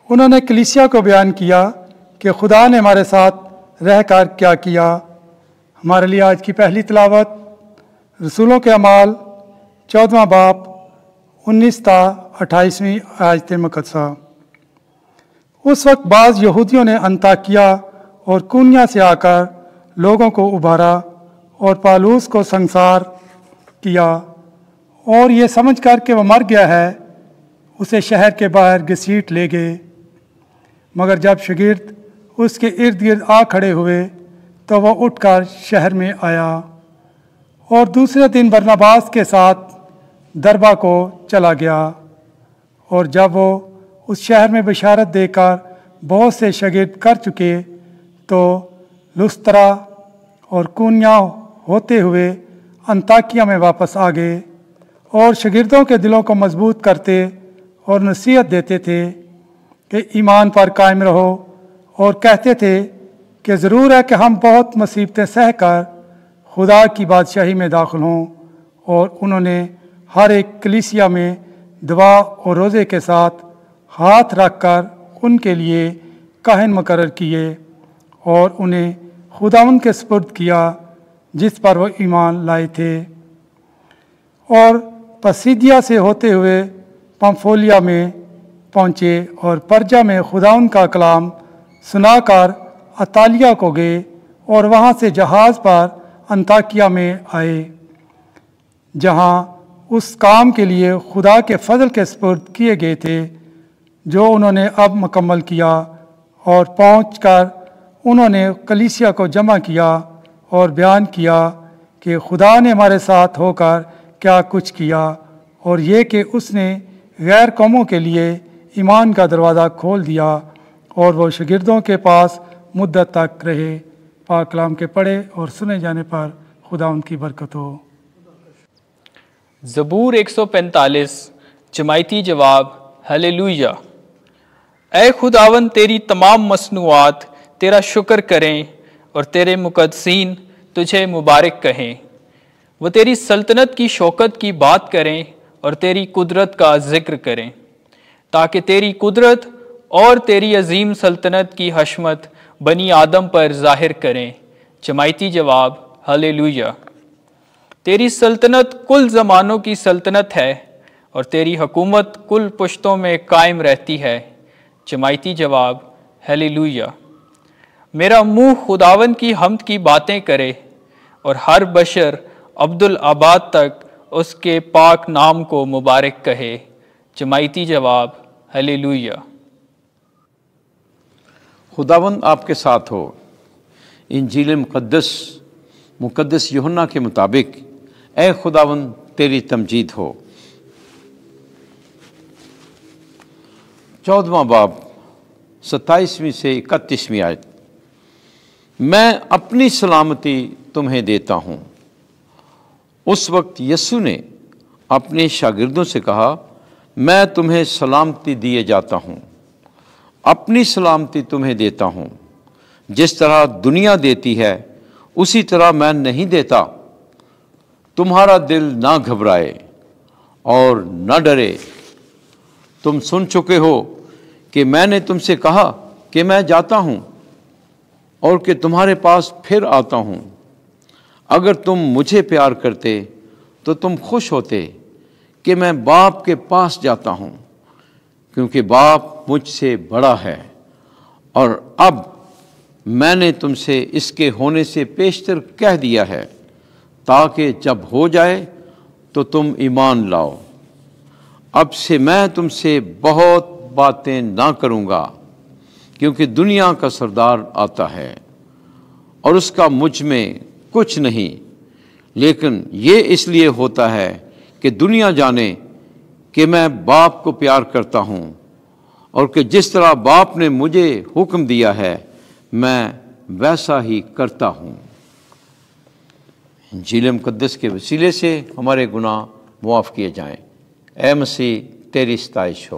انہوں نے کلیسیا کو بیان کیا کہ خدا نے ہمارے ساتھ رہ کر کیا کیا۔ ہمارے لیے آج کی پہلی تلاوت رسولوں کے اعمال 14واں باب 19 تا 28ویں آیت مقدسہ۔ اس وقت بعض یہودیوں نے انطاکیہ اور کونیا سے آ کر لوگوں کو ابھارا اور پالوس کو سنسار کیا، اور یہ سمجھ کر کہ وہ مر گیا ہے اسے شہر کے باہر گھسیٹ لے گئے۔ مگر جب شاگرد اس کے ارد گرد آ کھڑے ہوئے تو وہ اٹھ کر شہر میں آیا، اور دوسرے دن برناباس کے ساتھ دربہ کو چلا گیا۔ اور جب وہ اس شہر میں بشارت دے کر بہت سے شاگرد کر چکے تو لسترا اور کونیا ہوتے ہوئے انطاکیہ میں واپس آ گئے، اور شاگردوں کے دلوں کو مضبوط کرتے اور نصیحت دیتے تھے کہ ایمان پر قائم رہو، اور کہتے تھے کہ ضرور ہے کہ ہم بہت مصیبتیں سہ کر خدا کی بادشاہی میں داخل ہوں۔ اور انہوں نے ہر ایک کلیسیا میں دعا اور روزے کے ساتھ ہاتھ رکھ کر ان کے لیے کاہن مقرر کیے، اور انہیں خداوند کے سپرد کیا جس پر وہ ایمان لائے تھے۔ اور پسیدیا سے ہوتے ہوئے پمفولیا میں پہنچے، اور پرجا میں خداوند کا کلام سنا کر اطالیہ کو گئے، اور وہاں سے جہاز پر انطاکیہ میں آئے، جہاں اس کام کے لیے خدا کے فضل کے سپرد کیے گئے تھے جو انہوں نے اب مکمل کیا۔ اور پہنچ کر انہوں نے کلیسیا کو جمع کیا اور بیان کیا کہ خدا نے ہمارے ساتھ ہو کر کیا کچھ کیا، اور یہ کہ اس نے غیر قوموں کے لیے ایمان کا دروازہ کھول دیا، اور وہ شاگردوں کے پاس مدت تک رہے۔ پاک کلام کے پڑھے اور سنے جانے پر خدا ان کی برکت ہو۔ زبور 145 جماعتی جواب۔ ہلیلویہ۔ اے خداوند، تیری تمام مصنوعات تیرا شکر کریں، اور تیرے مقدسین تجھے مبارک کہیں۔ وہ تیری سلطنت کی شوکت کی بات کریں اور تیری قدرت کا ذکر کریں، تاکہ تیری قدرت اور تیری عظیم سلطنت کی حشمت بنی آدم پر ظاہر کریں۔ جماعتی جواب۔ ہلیلویہ۔ تیری سلطنت کل زمانوں کی سلطنت ہے، اور تیری حکومت کل پشتوں میں قائم رہتی ہے۔ جماعتی جواب۔ ہلیلویہ۔ میرا منہ خداوند کی حمد کی باتیں کرے، اور ہر بشر عبدالآباد تک اس کے پاک نام کو مبارک کہے۔ جماعتی جواب۔ ہلیلویہ۔ خداوند آپ کے ساتھ ہو۔ انجیل مقدس یوحنا کے مطابق اے خداوند تیری تمجید ہو۔ 14واں باب 27ویں سے 31ویں آیت۔ میں اپنی سلامتی تمہیں دیتا ہوں۔ اس وقت یسوع نے اپنے شاگردوں سے کہا، میں تمہیں سلامتی دیے جاتا ہوں، اپنی سلامتی تمہیں دیتا ہوں۔ جس طرح دنیا دیتی ہے اسی طرح میں نہیں دیتا۔ تمہارا دل نہ گھبرائے اور نہ ڈرے۔ تم سن چکے ہو کہ میں نے تم سے کہا کہ میں جاتا ہوں اور کہ تمہارے پاس پھر آتا ہوں۔ اگر تم مجھے پیار کرتے تو تم خوش ہوتے کہ میں باپ کے پاس جاتا ہوں، کیونکہ باپ مجھ سے بڑا ہے، اور اب میں نے تم سے اس کے ہونے سے پیشتر کہہ دیا ہے، تاکہ جب ہو جائے تو تم ایمان لاؤ۔ اب سے میں تم سے بہت باتیں نہ کروں گا، کیونکہ دنیا کا سردار آتا ہے اور اس کا مجھ میں کچھ نہیں، لیکن یہ اس لیے ہوتا ہے کہ دنیا جانے کہ میں باپ کو پیار کرتا ہوں، اور کہ جس طرح باپ نے مجھے حکم دیا ہے میں ویسا ہی کرتا ہوں۔ انجیل مقدس کے وسیلے سے ہمارے گناہ معاف کیے جائیں۔ اے مسیح تیری ستائش ہو۔